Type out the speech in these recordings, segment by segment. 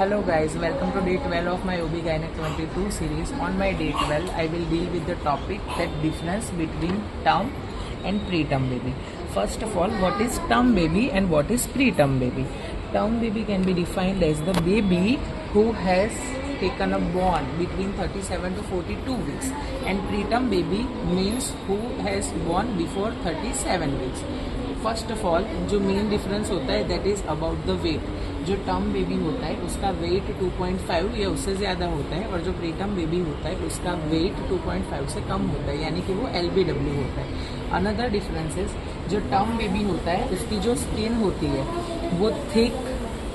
Hello guys, welcome to day 12 of my OB Gynec 22 series. On my day 12, I will deal with the topic that difference between term and preterm baby. First of all, what is term baby and what is preterm baby? Term baby can be defined as the baby who has taken a born between 37 to 42 weeks, and preterm baby means who has born before 37 weeks. First of all जो main difference होता है that is about the weight. जो term baby होता है उसका wait 2.5 या उससे ज़्यादा होता है, और जो प्रीटर्म बेबी होता है उसका वेट 2.5 से कम होता है, यानी कि वो LBW होता है. अनदर डिफरेंस इज जो टर्म बेबी होता है उसकी जो स्किन होती है वो थिक,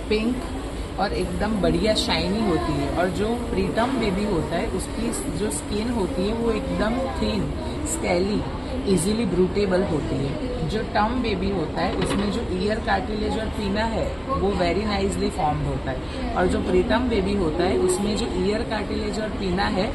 पिंक और एकदम बढ़िया शाइनी होती है, और जो प्रीटर्म बेबी होता है उसकी जो स्किन होती है वो एकदम थिन, स्केली, इजीली ब्रूटेबल होती है. जो टर्म बेबी होता है उसमें जो ईयर कार्टिलेज और पीना है वो वेरी नाइसली फॉर्म्ड होता है, और जो प्रीटर्म बेबी होता है उसमें जो ईयर कार्टिलेज और पीना है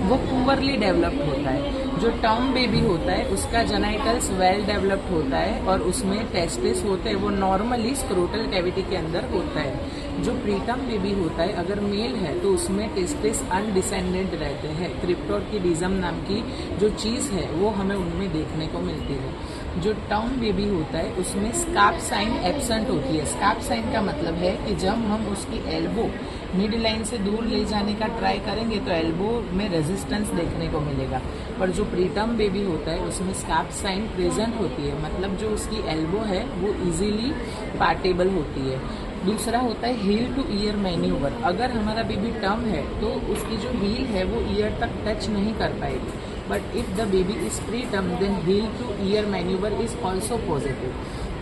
वो पुअरली डेवलप्ड होता है. जो टर्म बेबी होता है उसका जेनाइटल्स वेल डेवलप्ड होता है और उसमें टेस्टिस होते हैं वो नॉर्मली स्क्रोटल कैविटी के अंदर होता है. जो प्रीटर्म बेबी होता है अगर मेल है तो उसमें टेस्टिस अनडिसेंडेड रहते हैं. क्रिप्टोर्किडिज्म नाम की जो चीज़ है वो हमें उनमें देखने को मिलती है. जो टर्म बेबी होता है उसमें स्कार्प साइन एब्सेंट होती है. स्कार्प साइन का मतलब है कि जब हम उसकी एल्बो मिड लाइन से दूर ले जाने का ट्राई करेंगे तो एल्बो में रेजिस्टेंस देखने को मिलेगा, पर जो प्रीटर्म बेबी होता है उसमें स्कार्प साइन प्रेजेंट होती है, मतलब जो उसकी एल्बो है वो इजीली पार्टेबल होती है. दूसरा होता है हील टू ईयर मैन्यूवर. अगर हमारा बेबी टर्म है तो उसकी जो हील है वो ईयर तक टच नहीं कर पाएगी, but if the baby is preterm then heel to ear manoeuvre is also positive.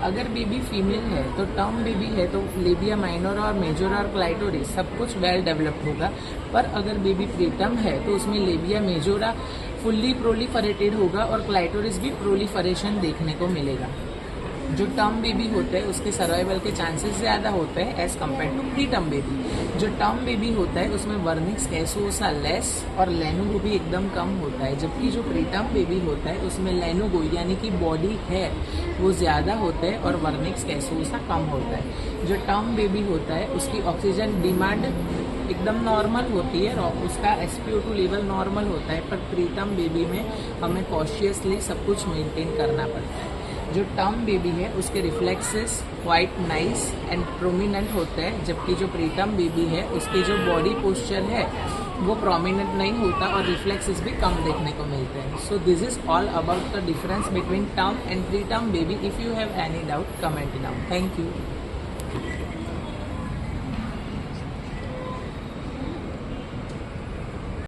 अगर बेबी फीमेल है तो टर्म बेबी है तो लेबिया माइनर और मेजर और क्लाइटोरिस सब कुछ वेल डेवलप्ड होगा, पर अगर बेबी प्रीटर्म है तो उसमें लेबिया मेजोरा फुल्ली प्रोलिफरेटेड होगा और क्लाइटोरिस भी प्रोलिफरेशन देखने को मिलेगा. जो टर्म बेबी होते हैं उसके सर्वाइवल के चांसेस ज़्यादा होते हैं as compared to preterm baby. जो टर्म बेबी होता है उसमें वर्निक्स कैसोसा लेस और लेनुगो भी एकदम कम होता है, जबकि जो प्रीटर्म बेबी होता है उसमें लेनुगो यानी कि बॉडी है वो ज़्यादा होता है और वर्निक्स कैसोसा कम होता है. जो टर्म बेबी होता है उसकी ऑक्सीजन डिमांड एकदम नॉर्मल होती है और उसका SpO2 लेवल नॉर्मल होता है, पर प्रीटर्म बेबी में हमें कॉशियसली सब कुछ मेंटेन करना पड़ता है. जो टर्म बेबी है उसके reflexes quite nice and prominent होते हैं, जबकि जो प्रीटर्म बेबी है उसकी जो बॉडी पोस्चर है वो प्रोमिनेंट नहीं होता और रिफ्लेक्सेस भी कम देखने को मिलते हैं. So this is all about the difference between term and preterm baby. If you have any doubt comment down. Thank you.